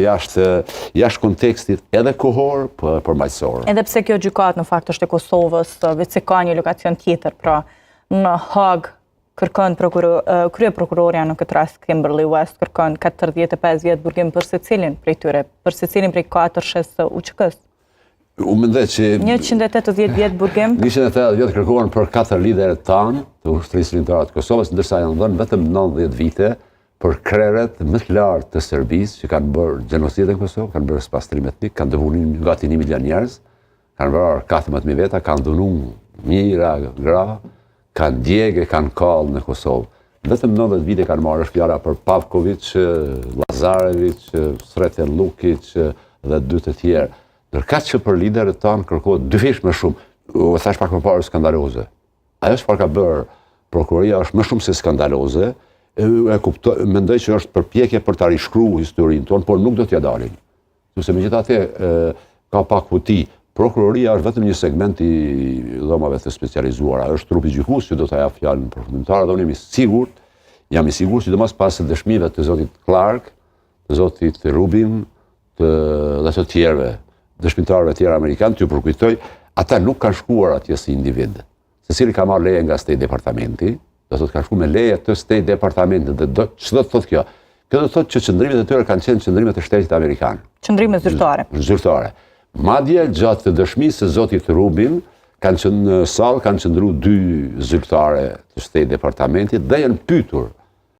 jashtë kontekstit edhe kohor, por përmbajtësor. Edhe pse kjo gjykatë në fakt është e Kosovës, vetë se ka një lokacion tjetër, pra në Hag kërkon krye prokurorja në këtë rast Kimberly West kërkon 45 vjet burgim për secilin prej tyre, për secilin prej 4-shes UÇK-s. Unë mendoj që 180 vjet burgim. 180 vjet kërkuan për 4 liderët tanë të ushtrisë rinjtare të Kosovës, ndërsa janë dhënë vetëm 90 vite për krerët më të lartë të Serbisë që kanë bërë gjenocid në Kosovë, kanë bërë spastrim etnik, kanë dëvuar gati 1 milion njerëz, kanë vrarë 14.000 veta, kanë dhunuar mijëra gra, kanë djegë, kanë kallë në Kosovë. Vetëm 90 vite kanë marrë, është fjala për Pavković, Lazarević, Sreten Lukić dhe 2 të tjerë. Ndërkaq që për liderët tanë kërkohet 2 fish më shumë. U thash pak më parë skandaloze. Ajo çfarë ka bërë prokuroria është më shumë se skandaloze. Mendoj që është përpjekje për ta rishkruar historinë tonë, por nuk do t'ja dalin. Sepse megjithatë ka pak huti. Prokuroria është vetëm një segment i dhomave të specializuara. Është trupi gjykues që do ta jap fjalën përfundimtare dhe unë jam i sigurt, sidomos pas dëshmive të zotit Clark, të zotit Rubin, dhe të tjerëve, dëshmitarëve tjerë amerikanë, t'ju përkujtoj, ata nuk kanë shkuar atje si individ. Secili ka marrë leje nga State Departamenti, do të kanë shkuar me leje të State Departamentit dhe ç'do të thotë kjo? Kjo do të thotë që qëndrimet e tyre kanë qenë qëndrime të shtetit amerikan. Qëndrime zyrtare. Zyrtare. Madje gjatë të dëshmisë së zotit Rubin, në sallë kanë qëndruar 2 zyrtare të State Departamentit dhe janë pyetur